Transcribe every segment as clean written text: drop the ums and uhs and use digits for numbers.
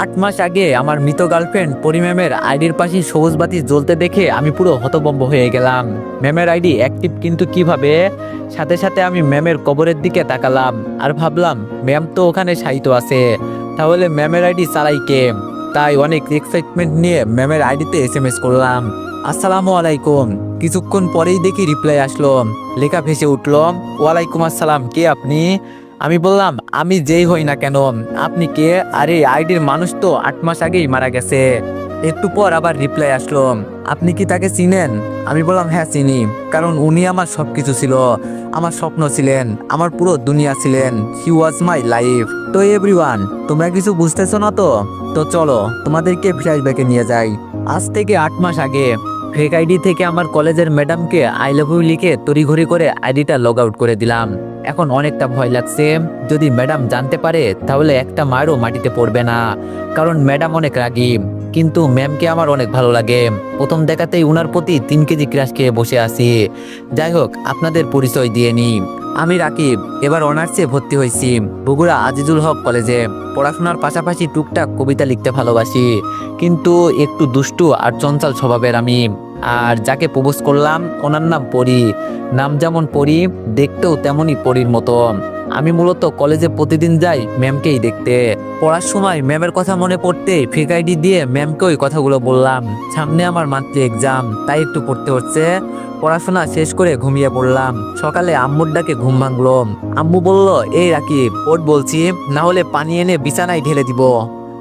8 মাস আগে আমার মৃত গার্লফ্রেন্ড পরি ম্যামের আইডির পাশে সবুজ বাতি জ্বলতে দেখে আমি পুরো হতভম্ব হয়ে গেলাম। ম্যামের আইডি অ্যাক্টিভ, কিন্তু কিভাবে? সাথে সাথে আমি ম্যামের কবরের দিকে তাকালাম আর ভাবলাম ম্যাম তো ওখানে শায়িত আছে, তাহলে ম্যামের আইডি চালাই কে? তাই অনেক এক্সাইটমেন্ট নিয়ে ম্যামের আইডিতে SMS করলাম, আসসালামু আলাইকুম। কিছুক্ষণ পরেই দেখি রিপ্লাই আসলো, লেখা ভেসে উঠল, ওয়ালাইকুম আসসালাম, কে আপনি? আমি বললাম, আমি যেই হই না কেন, আপনি কে? আরে আইডির মানুষ তো 8 মাস আগেই মারা গেছে। একটু পর আবার রিপ্লাই আসলো, আপনি কি তাকে চিনেন? আমি বললাম, হ্যাঁ চিনি, কারণ উনি আমার সবকিছু ছিল, আমার স্বপ্ন ছিলেন, আমার পুরো দুনিয়া ছিলেন। হি ওয়াজ মাই লাইফ। তো এভরিওয়ান, তোমরা কিছু বুঝতেছো না তো? তো চলো তোমাদেরকে ফ্ল্যাশব্যাকে নিয়ে যাই। আজ থেকে 8 মাস আগে ফেক আইডি থেকে আমার কলেজের ম্যাডামকে আই লাভ ইউ লিখে তড়িঘড়ি করে আইডিটা লগ আউট করে দিলাম। এখন অনেকটা ভয় লাগছে, যদি ম্যাডাম জানতে পারে তাহলে একটা মারও মাটিতে পড়বে না, কারণ ম্যাডাম অনেক রাগী। কিন্তু ম্যামকে আমার অনেক ভালো লাগে, প্রথম দেখাতেই উনার প্রতি 3 কেজি ক্রাশ খেয়ে বসে আছি। যাই হোক, আপনাদের পরিচয় দিয়ে নিই, আমি রাকিব, এবার অনার্সে ভর্তি হয়েছি বগুড়া আজিজুল হক কলেজে। পড়াশোনার পাশাপাশি টুকটাক কবিতা লিখতে ভালোবাসি, কিন্তু একটু দুষ্টু আর চঞ্চল স্বভাবের আমি। আর যাকে প্রপোজ করলাম ওনার নাম পরি, নাম যেমন পরি দেখতেও তেমনই পরির মতো। আমি মূলত কলেজে প্রতিদিন যাই ম্যামকেই দেখতে। পড়ার সময় ম্যামের কথা মনে পড়তে ফেক আইডি দিয়ে ম্যামকে ওই কথাগুলো বললাম। সামনে আমার মাত্র এক্সাম, তাই একটু পড়তে হচ্ছে। পড়াশোনা শেষ করে ঘুমিয়ে পড়লাম। সকালে আম্মুর ডাকে ঘুম ভাঙলো। আম্মু বলল, এই রাকিব ওঠ বলছি, না হলে পানি এনে বিছানায় ঢেলে দিব।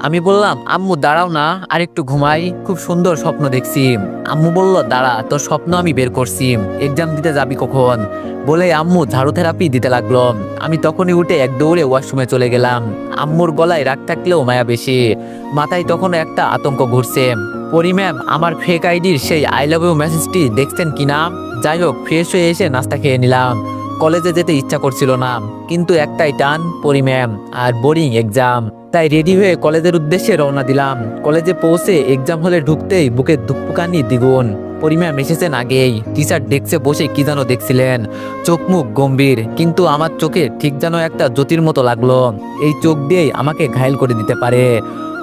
আমি বললাম, আম্মু দাঁড়াও না, আর একটু ঘুমাই, খুব সুন্দর স্বপ্ন দেখছি। আম্মু বলল, দাঁড়া, তোর স্বপ্ন আমি বের করছি, এক্সাম দিতে যাবি কখন? বলে আম্মু ঝাড়ু থেরাপি দিতে লাগলো। আমি তখনই উঠে এক দৌড়ে ওয়াশরুমে চলে গেলাম। আম্মুর গলায় রাগ থাকলেও মায়া বেশি, মাথায় তখনও একটা আতঙ্ক ঘুরছে। পরি ম্যাম আমার ফেক আইডির সেই আই লাভ ইউ মেসেজটি দেখছেন কিনা? যাই হোক, ফ্রেশ হয়ে এসে নাস্তা খেয়ে নিলাম। কলেজে যেতে ইচ্ছা করছিল না, কিন্তু একটাই টান, পরি ম্যাম আর বোরিং এক্সাম। তাই রেডি হয়ে কলেজের উদ্দেশ্যে রওনা দিলাম। কলেজে পৌঁছে এক্সাম হলে ঢুকতেই বুকের ধুকপুকানি দ্বিগুণ। পরি ম্যাম এসেছেন আগেই, টিচার ডেস্কে বসে কি যেন দেখছিলেন, চোখ মুখ গম্ভীর, কিন্তু আমার চোখে ঠিক যেন একটা জ্যোতির মতো লাগলো, এই চোখ দিয়েই আমাকে ঘায়েল করে দিতে পারে।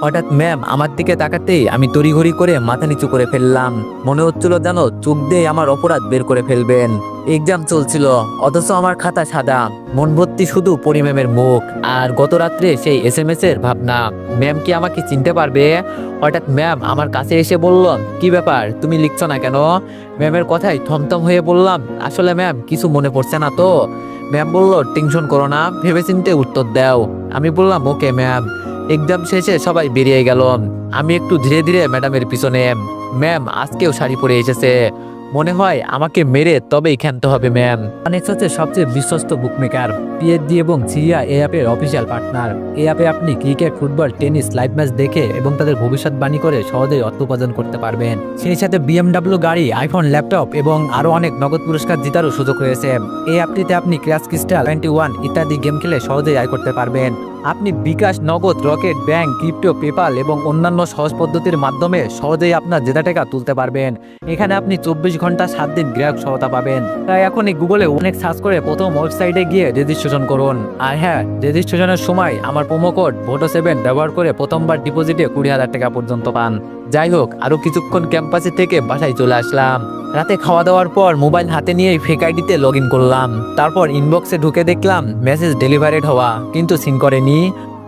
হঠাৎ ম্যাম আমার দিকে তাকাতেই আমি তড়িঘড়ি করে মাথা নিচু করে ফেললাম। মনে হচ্ছিল যেন চোখ দিয়ে আমার অপরাধ বের করে ফেলবেন। এক্সাম চলছিল, অথচ আমার খাতা সাদা, মন ভর্তি শুধু পরি ম্যামের মুখ আর গত রাত্রে সেই SMS এর ভাবনা। ম্যাম কি আমাকে চিনতে পারবে? হঠাৎ ম্যাম আমার কাছে এসে বলল, কি ব্যাপার, তুমি লিখছো না কেন? ম্যামের কথায় থমথম হয়ে বললাম, আসলে ম্যাম কিছু মনে পড়ছে না তো। ম্যাম বলল, টেনশন করো না, ভেবেচিন্তে উত্তর দাও। আমি বললাম, ওকে ম্যাম। এক্সাম শেষে সবাই বেরিয়ে গেল, আমি একটু ধীরে ধীরে ম্যাডামের পিছনে। ম্যাম আজকেও শাড়ি পরে এসেছে, মনে হয় আমাকে মেরে তবেই ক্ষান্ত হবে ম্যাম। অনেক হচ্ছে সবচেয়ে বিশ্বস্ত বুকমেকার, পিএইচডি এবং সিরিয়া এই অ্যাপের অফিসিয়াল পার্টনার। এই অ্যাপে আপনি cricket, football, tennis live match দেখে এবং তাদের ভবিষ্যৎবাণী করে সহজেই অর্থ উপার্জন করতে পারবেন। সেই সাথে BMW গাড়ি, আইফোন, ল্যাপটপ এবং আরো অনেক নগদ পুরস্কার জেতারও সুযোগ রয়েছে। এই অ্যাপটিতে আপনি ক্র্যাশ ক্রিস্টাল 21 ইত্যাদি গেম খেলে সহজেই আয় করতে পারবেন। আপনি বিকাশ, নগদ, রকেট, ব্যাংক, ক্রিপ্টো, পেপাল এবং অন্যান্য সহজ পদ্ধতির মাধ্যমে সহজেই আপনার জেতা টাকা তুলতে পারবেন। এখানে আপনি 24 ঘন্টা 7 দিন গ্রাহক সহায়তা পাবেন। তাই এখনই গুগলে অনেক সার্চ করে প্রথম ওয়েবসাইটে গিয়ে রেজিস্ট্রেশন করুন। আর হ্যাঁ, রেজিস্ট্রেশনের সময় আমার প্রোমো কোড VOTO7 ব্যবহার করে প্রথমবার ডিপোজিটে 20,000 টাকা পর্যন্ত পান। যাই হোক, আরো কিছুক্ষণ ক্যাম্পাসে থেকে বাসায় চলে আসলাম। রাতে খাওয়া দাওয়ার পর মোবাইল হাতে নিয়ে ফেক আইডিতে লগ ইন করলাম। তারপর ইনবক্সে ঢুকে দেখলাম মেসেজ ডেলিভারেড হওয়া, কিন্তু সিন করেনি।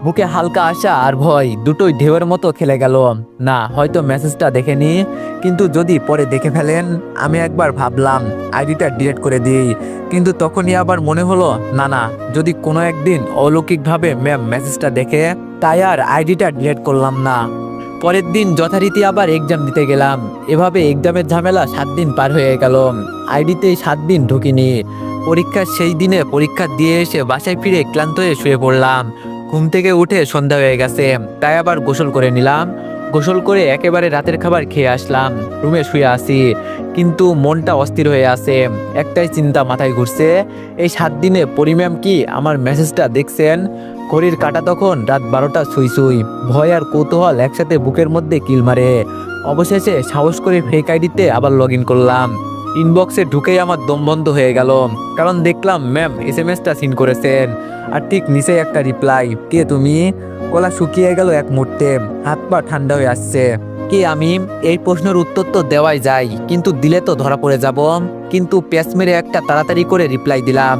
বুকে হালকা আশা আর ভয় দুটোই ঢেউয়ের মতো খেলে গেল। না, হয়তো মেসেজটা দেখেনি, কিন্তু যদি পরে দেখে ফেলেন। আমি একবার ভাবলাম আইডিটা ডিলিট করে দিই, কিন্তু তখনই আবার মনে হলো, না না, যদি কোনো একদিন অলৌকিকভাবে ম্যাম মেসেজটা দেখে। তাই আর আইডিটা ডিলিট করলাম না। পরের দিন যথারীতি আবার এক্সাম দিতে গেলাম। এভাবে এক্সামের ঝামেলা 7 দিন পার হয়ে গেল। আইডিতে 7 দিন ঢুকিনি। পরীক্ষার সেই দিনে পরীক্ষা দিয়ে এসে বাসায় ফিরে ক্লান্ত হয়ে শুয়ে পড়লাম। ঘুম থেকে উঠে সন্ধ্যা হয়ে গেছে, তাই আবার গোসল করে নিলাম। গোসল করে একেবারে রাতের খাবার খেয়ে আসলাম। রুমে শুয়ে আসি, কিন্তু মনটা অস্থির হয়ে আছে। একটাই চিন্তা মাথায় ঘুরছে, এই 7 দিনে পরি ম্যাম কি আমার মেসেজটা দেখছেন? ঘড়ির কাঁটা তখন রাত 12টা ছুঁই ছুঁই। ভয় আর কৌতূহল একসাথে বুকের মধ্যে কিল মারে। অবশেষে সাহস করে ফেক আইডিতে আবার লগ ইন করলাম। ইনবক্সে ঢুকেই আমার দম বন্ধ হয়ে গেল, কারণ দেখলাম ম্যাম এসএমএসটা সিন করেছেন। আর ঠিক নিচে একটা রিপ্লাই, কে তুমি? গলা শুকিয়ে গেল এক মুহূর্তে, হাত পা ঠান্ডা হয়ে আসছে। কে আমি? এই প্রশ্নের উত্তর তো দেওয়াই যায়, কিন্তু দিলে তো ধরা পড়ে যাব। কিন্তু প্যাচ মেরে একটা তাড়াতাড়ি করে রিপ্লাই দিলাম,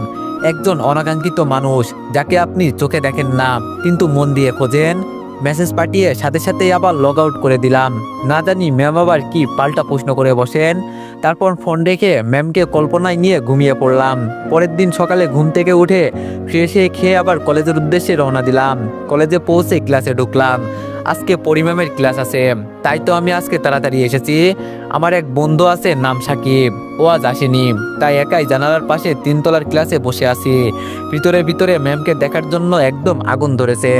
একজন অনাকাঙ্ক্ষিত মানুষ যাকে আপনি চোখে দেখেন না কিন্তু মন দিয়ে খোঁজেন। মেসেজ পাঠিয়ে সাথে সাথেই আবার লগ আউট করে দিলাম। না জানি ম্যাম আবার কি পাল্টা প্রশ্ন করে বসেন। তারপর ফোন রেখে ম্যামকে কল্পনায় নিয়ে ঘুমিয়ে পড়লাম। পরের দিন সকালে ঘুম থেকে উঠে ফ্রেশ হয়ে খেয়ে আবার কলেজের উদ্দেশ্যে রওনা দিলাম। কলেজে পৌঁছে ক্লাসে ঢুকলাম। আজকে পরি ম্যামের ক্লাস আছে, তাই তো আমি আজকে তাড়াতাড়ি এসেছি। আমার এক বন্ধু আছে নাম সাকিব, ও আজ আসেনি, তাই একাই জানালার পাশে 3 তলার ক্লাসে বসে আছি। ভিতরে ভিতরে ম্যামকে দেখার জন্য একদম আগুন ধরেছে।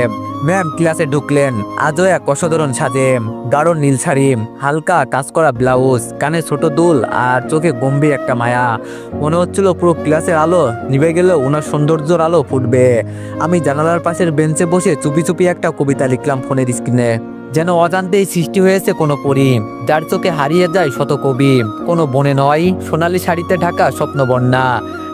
ম্যাম ক্লাসে ঢুকলেন, আজও এক অসাধারণ সাজে। গাঢ় নীল শাড়ি, হালকা কাজ করা ব্লাউজ, কানে ছোট দুল আর চোখে গম্ভীর একটা মায়া। মনে হচ্ছিল পুরো ক্লাসের আলো নিভে গেলেও ওনার সৌন্দর্যের আলো ফুটবে। আমি জানালার পাশের বেঞ্চে বসে চুপি চুপি একটা কবিতা লিখলাম ফোনের স্ক্রিনে। যেন অজান্তেই সৃষ্টি হয়েছে কোনো পরী, যার চোখে হারিয়ে যায় শত কবি। কোনো বনে নয়, সোনালি শাড়িতে ঢাকা স্বপ্ন বন্যা।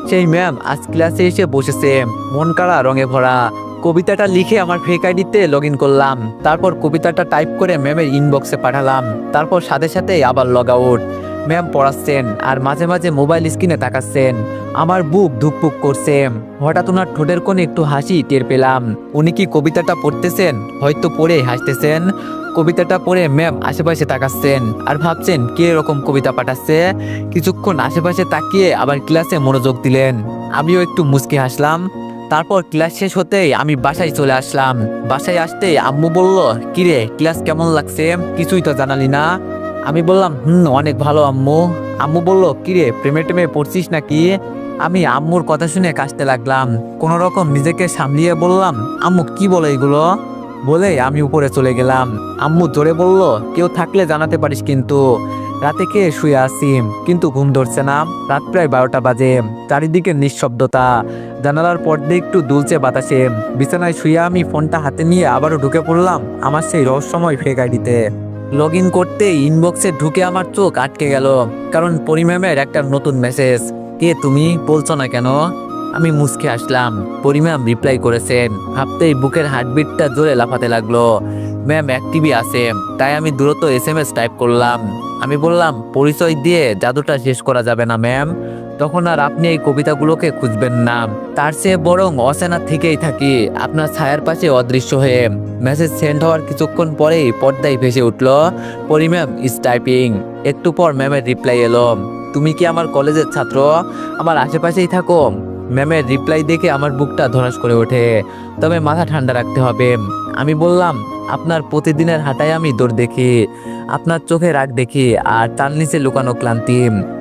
সেই ম্যাম আজ ক্লাসে এসে বসেছে, মন কাড়া রঙে ভরা। কবিতাটা লিখে আমার ফেক আইডিতে লগ ইন করলাম। তারপর কবিতাটা টাইপ করে ম্যামের ইনবক্সে পাঠালাম। তারপর সাথে সাথে আবার লগ আউট। ম্যাম পড়াচ্ছেন আর মাঝে মাঝে মোবাইল স্ক্রিনে তাকাচ্ছেন। আমার বুক ধুকপুক করছে। হঠাৎ ওনার ঠোঁটের কোণে একটু হাসি টের পেলাম। উনি কি কবিতাটা পড়তেছেন? হয়তো পড়ে হাসতেছেন। কবিতাটা পড়ে ম্যাম আশেপাশে তাকাচ্ছেন আর ভাবছেন কে এরকম কবিতা পাঠাচ্ছে। কিছুক্ষণ আশেপাশে তাকিয়ে আবার ক্লাসে মনোযোগ দিলেন। আমিও একটু মুচকি হাসলাম। তারপর ক্লাস শেষ হতেই আমি বাসায় চলে আসলাম। বাসায় আসতেই আম্মু বলল, কিরে ক্লাস কেমন লাগছে? কিছুই তো জানালি না। আমি বললাম অনেক ভালো আম্মু। আম্মু বলল, কিরে প্রেমে টেমে পড়ছিস নাকি? আমি আম্মুর কথা শুনে কাশতে লাগলাম। কোনো রকম নিজেকে সামলিয়ে বললাম, আম্মু কি বলে এগুলো? বলে আমি উপরে চলে গেলাম। আম্মু জোরে বলল, কেউ থাকলে জানাতে পারিস কিন্তু। রাতে খেয়ে শুয়ে আছি, কিন্তু ঘুম ধরছে না। রাত প্রায় 12টা বাজে। চারিদিকে নিঃশব্দতা। জানালার পর্দে একটু দুলছে বাতাসে। বিছানায় শুয়ে আমি ফোনটা হাতে নিয়ে আবারও ঢুকে পড়লাম আমার সেই রহস্যময় ফেক আইডিতে। লগ ইন করতে ইনবক্সে ঢুকে আমার চোখ আটকে গেল, কারণ পরি ম্যামের একটা নতুন মেসেজ। কে তুমি? বলছো না কেন? আমি মুচকে আসলাম। পরি ম্যাম রিপ্লাই করেছেন। ভাবতেই বুকের হার্টবিটটা জোরে লাফাতে লাগলো। ম্যাম অ্যাক্টিভই আছে, তাই আমি দ্রুত এসএমএস টাইপ করলাম। আমি বললাম, পরিচয় দিয়ে জাদুটা শেষ করা যাবে না ম্যাম। তখন আর আপনি এই কবিতাগুলোকে খুঁজবেন না, তার চেয়ে বরং অচেনা থেকেই থাকি আপনার ছায়ার পাশে অদৃশ্য হয়ে। মেসেজ সেন্ড হওয়ার কিছুক্ষণ পরেই পর্দায় ভেসে উঠল, পরি ম্যাম ইজ টাইপিং। একটু পর ম্যামের রিপ্লাই এলো, তুমি কি আমার কলেজের ছাত্র? আমার আশেপাশেই থাকো? ম্যামের রিপ্লাই দেখে আমার বুকটা ধড়াস করে ওঠে। তবে মাথা ঠান্ডা রাখতে হবে। আমি বললাম, আপনার প্রতিদিনের হাঁটায় আমি দৌড় দেখি, আপনার চোখে রাগ দেখি, আর তার নিচে লুকানো ক্লান্তি।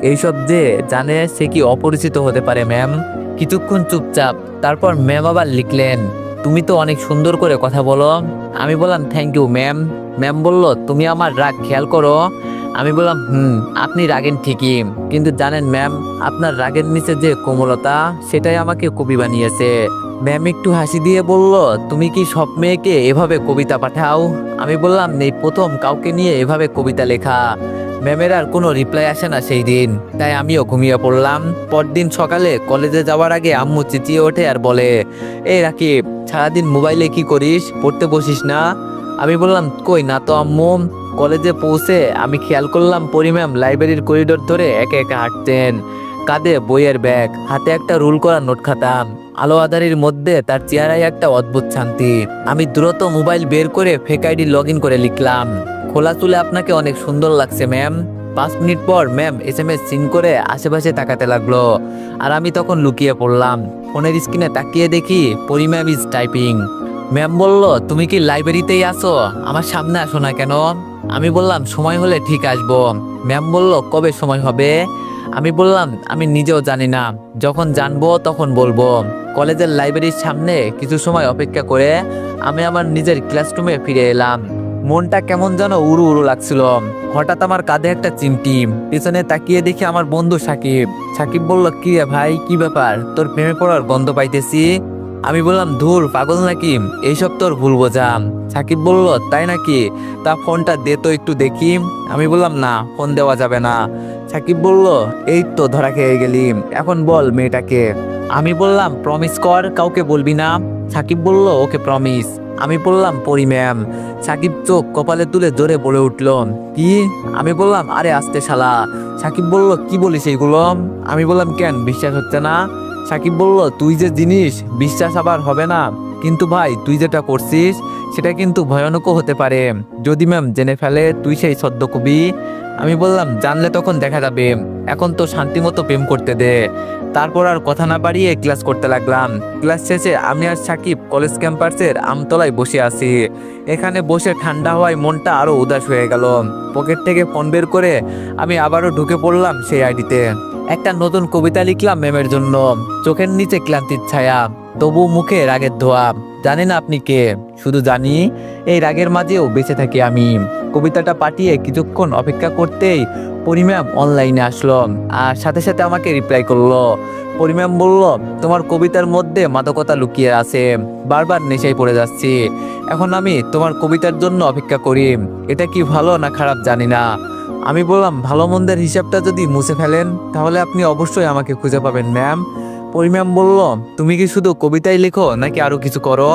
এইসব যে জানে সে কি অপরিচিত হতে পারে ম্যাম? কিছুক্ষণ চুপচাপ। তারপর ম্যাম আবার লিখলেন, তুমি তো অনেক সুন্দর করে কথা বলো। আমি বললাম, থ্যাংক ইউ ম্যাম। ম্যাম বলল, তুমি আমার রাগ খেয়াল করো। আমি বললাম, আপনি রাগেন ঠিকই, কিন্তু জানেন ম্যাম, আপনার রাগের নিচে যে কোমলতা, সেটাই আমাকে কবি বানিয়েছে। ম্যাম একটু হাসি দিয়ে বলল, তুমি কি সব মেয়েকে এভাবে কবিতা পাঠাও? আমি বললাম, নেই প্রথম কাউকে নিয়ে এভাবে কবিতা লেখা। ম্যামের আর কোনো রিপ্লাই আসে না সেই দিন, তাই আমিও ঘুমিয়ে পড়লাম। পরদিন সকালে কলেজে যাওয়ার আগে আম্মু চেঁচিয়ে ওঠে আর বলে, এই রাকিব, সারাদিন মোবাইলে কি করিস? পড়তে বসিস না? আমি বললাম, কই না তো আম্মু। কলেজে পৌঁছে আমি খেয়াল করলাম পরি ম্যাম লাইব্রেরির করিডোর ধরে একে একে হাঁটতেন। কাঁধে বইয়ের ব্যাগ, হাতে একটা রুল করা নোট খাতা। আলো আধারির মধ্যে তার চেহারায় একটা অদ্ভুত শান্তি। আমি দ্রুত মোবাইল বের করে ফেক আইডি লগ ইন করে লিখলাম, খোলা চুলে আপনাকে অনেক সুন্দর লাগছে ম্যাম। 5 মিনিট পর ম্যাম এসএমএস সিন করে আশেপাশে তাকাতে লাগলো, আর আমি তখন লুকিয়ে পড়লাম। ফোনের স্ক্রিনে তাকিয়ে দেখি পরি ম্যাম ইজ টাইপিং। ম্যাম বলল, তুমি কি লাইব্রেরিতেই আসো? আমার সামনে আসো না কেন? আমি বললাম, সময় হলে ঠিক আসবো। ম্যাম বলল, কবে সময় হবে? আমি বললাম, আমি নিজেও জানি না, যখন জানবো তখন বলবো। কলেজের লাইব্রেরির সামনে কিছু সময় অপেক্ষা করে আমি আমার নিজের ক্লাসরুমে ফিরে এলাম। মনটা কেমন যেন উড়ু উড়ু লাগছিল। হঠাৎ আমার কাঁধে একটা চিমটি। পিছনে তাকিয়ে দেখি আমার বন্ধু সাকিব। সাকিব বলল, কি রে ভাই, কি ব্যাপার? তোর প্রেমে পড়ার গন্ধ পাইতেছি। আমি বললাম, ধুর পাগল নাকি, এইসব তোর ভুল বোঝা। সাকিব বলল, তাই নাকি? তা ফোনটা দে তো একটু দেখি। আমি বললাম, না, ফোন দেওয়া যাবে না। সাকিব বলল, এই তো ধরা খেয়ে গেলি, এখন বল মেয়েটাকে। আমি বললাম, প্রমিস কর কাউকে বলবি না। সাকিব বলল, ওকে প্রমিস। আমি বললাম, পরি ম্যাম। সাকিব চোখ কপালে তুলে জোরে বলে উঠল, কি? আমি বললাম, আরে আস্তে শালা। সাকিব বলল, কি বলিস এইগুলো? আমি বললাম, কেন বিশ্বাস হচ্ছে না? সাকিব বলল, তুই যে জিনিস বিশ্বাস আবার হবে না, কিন্তু ভাই তুই যেটা করছিস সেটা কিন্তু ভয়ানকও হতে পারে, যদি ম্যাম জেনে ফেলে তুই সেই সদ্য কবি। আমি বললাম, জানলে তখন দেখা যাবে, এখন তো শান্তিমতো প্রেম করতে দে। তারপর আর কথা না বাড়িয়ে ক্লাস করতে লাগলাম। ক্লাস শেষে আমি আর সাকিব কলেজ ক্যাম্পাসের আমতলায় বসে আছি। এখানে বসে ঠান্ডা হওয়ায় মনটা আরো উদাস হয়ে গেল। পকেট থেকে ফোন বের করে আমি আবারও ঢুকে পড়লাম সেই আইডিতে। একটা নতুন কবিতা লিখলাম ম্যামের জন্য। চোখের নিচে ক্লান্তির ছায়া, তবু মুখে রাগের ধোয়া। জানি না আপনি কে, শুধু জানি এই রাগের মাঝেও বেঁচে থাকি আমি। কবিতাটা পাঠিয়ে কিছুক্ষণ অপেক্ষা করতেই পরিম্যাম অনলাইনে আসলো, আর সাথে সাথে আমাকে রিপ্লাই করলো। পরিম্যাম বলল, তোমার কবিতার মধ্যে মাদকতা লুকিয়ে আছে, বারবার নেশায় পড়ে যাচ্ছি। এখন আমি তোমার কবিতার জন্য অপেক্ষা করি, এটা কি ভালো না খারাপ জানি না। আমি বললাম, ভালো মন্দের হিসাবটা যদি মুছে ফেলেন তাহলে আপনি অবশ্যই আমাকে খুঁজে পাবেন ম্যাম। পরিম্যাম বলল, তুমি কি শুধু কবিতাই লেখো নাকি আরো কিছু করো?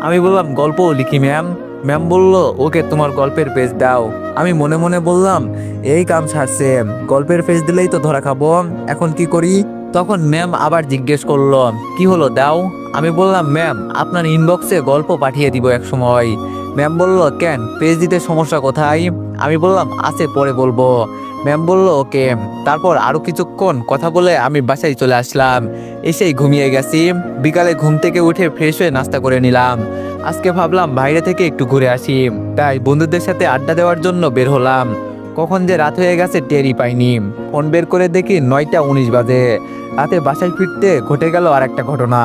আমি বললাম, গল্পও লিখি ম্যাম। ম্যাম বলল, ওকে তোমার গল্পের পেজ দাও। আমি মনে মনে বললাম, এই কাম সারছে, গল্পের পেজ দিলেই তো ধরা খাবো, এখন কি করি? তখন ম্যাম আবার জিজ্ঞেস করলো, কি হলো দাও? আমি বললাম, ম্যাম আপনার ইনবক্সে গল্প পাঠিয়ে দিব এক সময়। ম্যাম বলল, কেন পেজ দিতে সমস্যা কোথায়? আমি বললাম, আছে পরে বলবো। ম্যাম বলল, ওকে। তারপর আরো কিছুক্ষণ কথা বলে আমি বাসায় চলে আসলাম। এসেই ঘুমিয়ে গেছি। বিকালে ঘুম থেকে উঠে ফ্রেশ হয়ে নাস্তা করে নিলাম। আজকে ভাবলাম বাইরে থেকে একটু ঘুরে আসি, তাই বন্ধুদের সাথে আড্ডা দেওয়ার জন্য বের হলাম। কখন যে রাত হয়ে গেছে টেরই পাইনি। ফোন বের করে দেখি 9টা 19 বাজে। রাতে বাসায় ফিরতে ঘটে গেল আর একটা ঘটনা।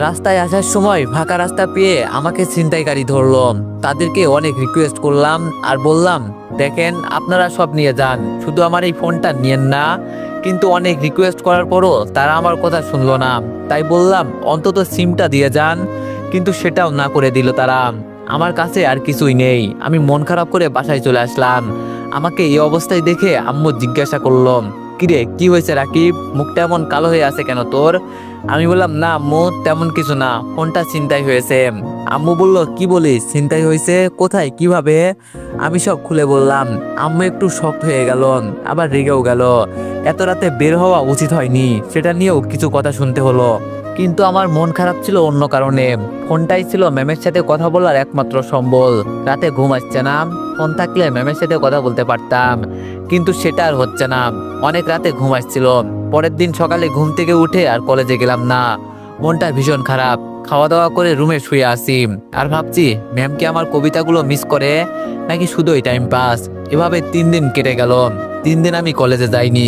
রাস্তায় আসার সময় ফাঁকা রাস্তা পেয়ে আমাকে ছিনতাইকারী ধরলো। তাদেরকে অনেক রিকোয়েস্ট করলাম আর বললাম, দেখেন আপনারা সব নিয়ে যান, শুধু আমার এই ফোনটা নিয়েন না। কিন্তু অনেক রিকোয়েস্ট করার পরও তারা আমার কথা শুনলো না। তাই বললাম, অন্তত সিমটা দিয়ে যান, কিন্তু সেটাও না করে দিল তারা। আমার কাছে আর কিছুই নেই। আমি মন খারাপ করে বাসায় চলে আসলাম। আমাকে এই অবস্থায় দেখে আম্মু জিজ্ঞাসা করলো, কিরে কি হয়েছে রাকিব, মুখটা এমন কালো হয়ে আছে কেন তোর? আমি বললাম, না আম্মু তেমন কিছু না, ফোনটা ছিনতাই হয়েছে। আম্মু বলল, কি বলিস, ছিনতাই হয়েছে? কোথায়, কিভাবে? আমি সব খুলে বললাম। আম্মু একটু শক্ট হয়ে গেল, আবার রেগেও গেল। এত রাতে বের হওয়া উচিত হয়নি, সেটা নিয়েও কিছু কথা শুনতে হলো। কিন্তু আমার মন খারাপ ছিল অন্য কারণে। ফোনটাই ছিল ম্যামের সাথে কথা বলার একমাত্র সম্বল। রাতে ঘুম আসছে না, ফোন থাকলে ম্যামের সাথে কথা বলতে পারতাম, কিন্তু সেটা আর হচ্ছে না। অনেক রাতে ঘুম আসছিল। পরের দিন সকালে ঘুম থেকে উঠে আর কলেজে গেলাম না। মনটা ভীষণ খারাপ। খাওয়া দাওয়া করে রুমে শুয়ে আসি আর ভাবছি, ম্যাম কি আমার কবিতাগুলো মিস করে নাকি শুধুই টাইম পাস? এভাবে 3 দিন কেটে গেল। 3 দিন আমি কলেজে যাইনি।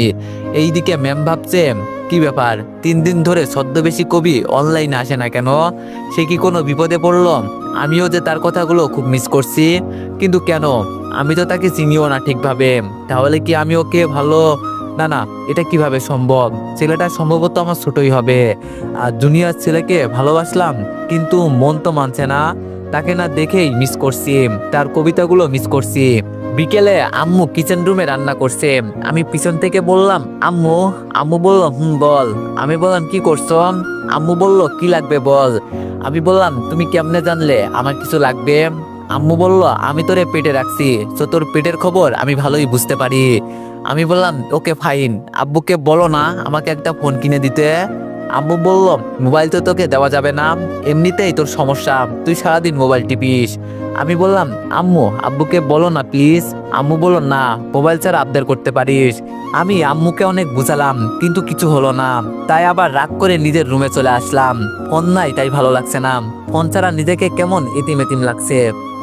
এইদিকে ম্যাম ভাবছে, কি ব্যাপার, 3 দিন ধরে ছদ্মবেশী কবি অনলাইনে আসে না কেন? সে কি কোনো বিপদে পড়ল? আমিও যে তার কথাগুলো খুব মিস করছি, কিন্তু কেন? আমি তো তাকে চিনিও না ঠিকভাবে। তাহলে কি আমি ওকে ভালো, না না, এটা কিভাবে সম্ভব? ছেলেটা সম্ভবত আমার ছোটই হবে। আর জুনিয়র ছেলেকে ভালোবাসলাম, কিন্তু মন তো মানছে না। তাকে না দেখেই মিস করছি, তার কবিতাগুলো মিস করছি। বিকেলে আম্মু কিচেন রুমে রান্না করছে। আমি পিছন থেকে বললাম, আম্মু। আম্মু বলল, বল। আমি বললাম, কি করছো? আম্মু বলল, কি লাগবে বল। আমি বললাম, তুমি কেমনে জানলে আমার কিছু লাগবে? আম্মু বলল, আমি তোরে পেটে রাখছি, তো তোর পেটের খবর আমি ভালোই বুঝতে পারি। আমি বললাম, ওকে ফাইন, আব্বুকে বলো না আমাকে একটা ফোন কিনে দিতে। আম্মু বলল, মোবাইল তো তোকে দেওয়া যাবে না, এমনিতেই তোর সমস্যা, তুই সারাদিন মোবাইল টিপিস। আমি বললাম, আম্মু আব্বুকে বলো না প্লিজ। আম্মু বলল, না, মোবাইল ছাড়া আবদার করতে পারিস। আমি আম্মুকে অনেক বুঝালাম, কিন্তু কিছু হলো না। তাই আবার রাগ করে নিজের রুমে চলে আসলাম। ফোন নাই তাই ভালো লাগছে না, ফোন ছাড়া নিজেকে কেমন এতিম এতিম লাগছে।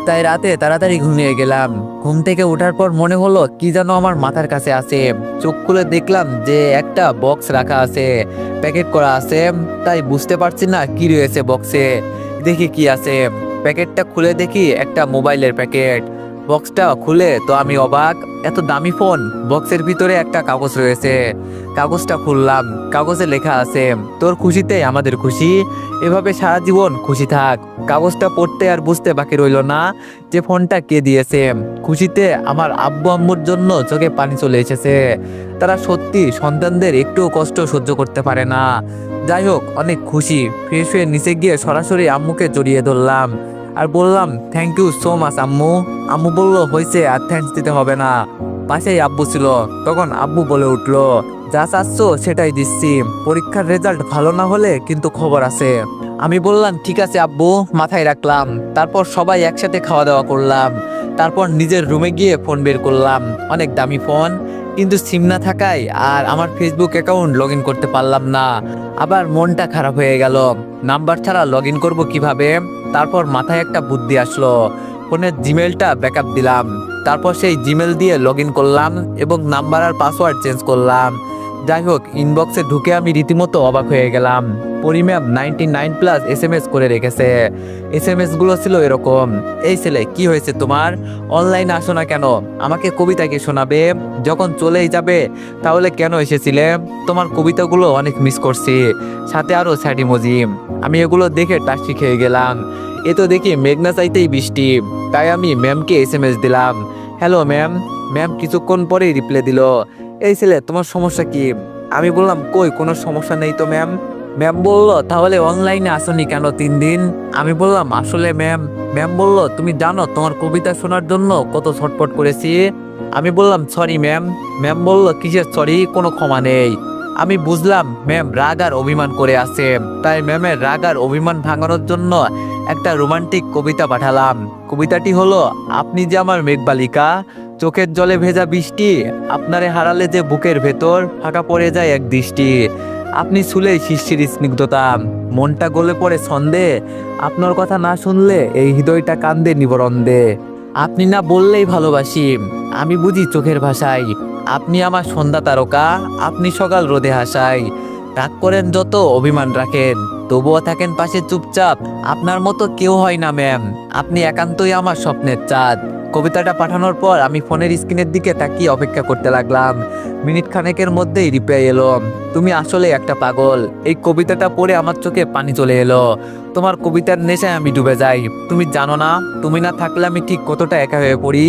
তাই রাতে তাড়াতাড়ি ঘুমিয়ে গেলাম। ঘুম থেকে ওঠার পর মনে হলো কি যেন আমার মাথার কাছে আছে। চোখ খুলে দেখলাম যে একটা বক্স রাখা আছে, প্যাকেট করা আছে। তাই বুঝতে পারছি না কি রয়েছে বক্সে। দেখি কি আছে। প্যাকেটটা খুলে দেখি একটা মোবাইলের প্যাকেট। বক্সটা খুলে তো আমি অবাক, এত দামি ফোন, বক্সের ভিতরে একটা কাগজ রয়েছে। কাগজটা খুললাম, কাগজে লেখা আছে, তোর খুশিতে আমাদের খুশি, এভাবে সারা জীবন খুশি থাক। কাগজটা পড়তে আর বুঝতে বাকি রইল না যে ফোনটা কে দিয়েছে। খুশিতে আমার আব্বু আম্মুর জন্য চোখে পানি চলে এসেছে। তারা সত্যি সন্তানদের একটু কষ্ট সহ্য করতে পারে না। যাই হোক, অনেক খুশি। ফ্রেশ হয়ে নিচে গিয়ে সরাসরি আম্মুকে জড়িয়ে ধরলাম আর বললাম, থ্যাংক ইউ সো মাচ আম্মু। আম্মু বলল, হয়েছে, আর থ্যাঙ্কস দিতে হবে না। পাশেই আব্বু ছিল, তখন আব্বু বলে উঠলো, যা চাচ্ছ সেটাই দিচ্ছি, পরীক্ষার রেজাল্ট ভালো না হলে কিন্তু খবর আছে। আমি বললাম, ঠিক আছে আব্বু, মাথায় রাখলাম। তারপর সবাই একসাথে খাওয়া দাওয়া করলাম। তারপর নিজের রুমে গিয়ে ফোন বের করলাম, অনেক দামি ফোন, কিন্তু সিম না থাকায় আর আমার ফেসবুক অ্যাকাউন্ট লগ ইন করতে পারলাম না। আবার মনটা খারাপ হয়ে গেল, নাম্বার ছাড়া লগ ইন করবো কিভাবে? তারপর মাথায় একটা বুদ্ধি আসলো, ফোনের জিমেলটা ব্যাকআপ দিলাম। তারপর সেই জিমেল দিয়ে লগ ইন করলাম এবং নাম্বার আর পাসওয়ার্ড চেঞ্জ করলাম। যাই হোক, ইনবক্সে ঢুকে আমি রীতিমতো অবাক হয়ে গেলাম। পরিম্যাম 99+ SMS করে রেখেছে। SMS গুলো ছিল এরকম, এই ছেলে কি হয়েছে তোমার, অনলাইনে আসো না কেন, আমাকে কবিতা কি শোনাবে, যখন চলেই যাবে তাহলে কেন এসেছিলে, তোমার কবিতাগুলো অনেক মিস করছি, সাথে আরো স্যাড ইমোজি। আমি এগুলো দেখে টাসি খেয়ে গেলাম। এ তো দেখি মেঘনা চাইতেই বৃষ্টি। তাই আমি ম্যামকে SMS দিলাম, হ্যালো ম্যাম। ম্যাম কিছুক্ষণ পরেই রিপ্লাই দিল, এই ছেলে তোমার সমস্যা কি? আমি বললাম, কই কোনো সমস্যা নেই তো ম্যাম। ম্যাম বলল, তাহলে অনলাইনে আসনি কেন 3 দিন? আমি বললাম, আসলে ম্যাম। ম্যাম বলল, তুমি জানো তোমার কবিতা শোনার জন্য কত ছটফট করেছি? আমি বললাম, সরি ম্যাম। ম্যাম বলল, কিসের সরি, কোনো ক্ষমা নেই। আমি বুঝলাম ম্যাম রাগ আর অভিমান করে আছে। তাই ম্যামের রাগ আর অভিমান ভাঙানোর জন্য একটা রোমান্টিক কবিতা পাঠালাম। কবিতাটি হলো, আপনি যে আমার মেঘবালিকা, চোখের জলে ভেজা বৃষ্টি, আপনারে হারালে যে বুকের ভেতর ফাঁকা পড়ে যায় এক দৃষ্টি, আপনি ছুলেই শিশির স্নিগ্ধতা, মনটা গলে পড়ে ছন্দে, আপনার কথা না শুনলে এই হৃদয়টা কান্দে নিবরন্দে, আপনি না বললেই ভালোবাসি, আমি বুঝি চোখের ভাষায়, আপনি আমার সন্ধ্যা তারকা, আপনি সকাল রোদে হাসায়, রাগ করেন যত অভিমান রাখেন, তবুও থাকেন পাশে চুপচাপ, আপনার মতো কেউ হয় না ম্যাম, আপনি একান্তই আমার স্বপ্নের চাঁদ। কবিতাটা পাঠানোর পর আমি ফোনের স্ক্রিনের দিকে তাকিয়ে অপেক্ষা করতে লাগলাম। মিনিট খানেকের মধ্যেই রিপ্লাই এলো, তুমি আসলে একটা পাগল। এই কবিতাটা পড়ে আমার চোখে পানি চলে এলো। তোমার কবিতার নেশায় আমি ডুবে যাই। তুমি জানো না, তুমি না থাকলে আমি ঠিক কতটা একা হয়ে পড়ি।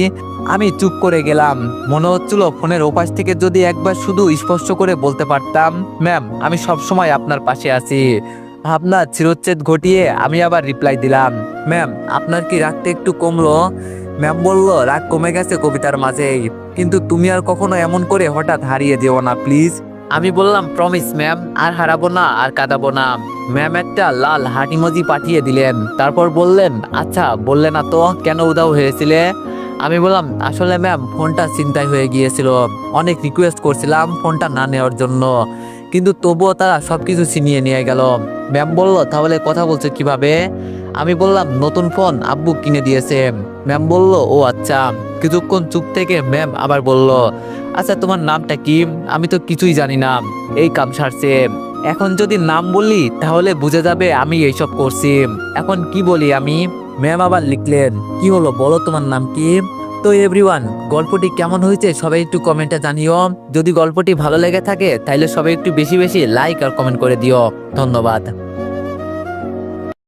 আমি চুপ করে গেলাম। মনে হচ্ছিল ফোনের ওপাশ থেকে যদি একবার শুধু স্পষ্ট করে বলতে পারতাম, ম্যাম আমি সবসময় আপনার পাশে আছি। ভাবনা চিরচ্ছেদ ঘটিয়ে আমি আবার রিপ্লাই দিলাম, ম্যাম আপনার কি রাগটা একটু কমলো? ম্যাম বলল, রাগ কমে গেছে কবিতার মাঝেই, কিন্তু তুমি আর কখনো এমন করে হঠাৎ হারিয়ে যেও না প্লিজ। আমি বললাম, প্রমিস ম্যাম, আর হারাবো না, আর কাঁদাবো না। ম্যাম একটা লাল হার্ট ইমোজি পাঠিয়ে দিলেন। তারপর বললেন, আচ্ছা বললে না তো কেন উধাও হয়েছিলে? আমি বললাম, আসলে ম্যাম ফোনটা ছিনতাই হয়ে গিয়েছিল, অনেক রিকোয়েস্ট করছিলাম ফোনটা না নেওয়ার জন্য, কিন্তু তবুও তারা সবকিছু ছিনিয়ে নিয়ে গেল। ম্যাম বলল, তাহলে কথা বলছে কিভাবে? আমি বললাম, নতুন ফোন আব্বু কিনে দিয়েছে। ম্যাম বলল, ও আচ্ছা। কিছুক্ষণ চুপ থেকে ম্যাম আবার বলল, আচ্ছা তোমার নামটা কি? আমি তো কিছুই জানি না, এই কাম সারছে। এখন যদি নাম বলি তাহলে বুঝে যাবে আমি এইসব করছি, এখন কি বলি আমি? ম্যাম আবার লিখলেন, কি হলো বলো, তোমার নাম কি? তো এভরিওয়ান, গল্পটি কেমন হয়েছে সবাই একটু কমেন্টে জানিও। যদি গল্পটি ভালো লেগে থাকে তাহলে সবাই একটু বেশি বেশি লাইক আর কমেন্ট করে দিও। ধন্যবাদ।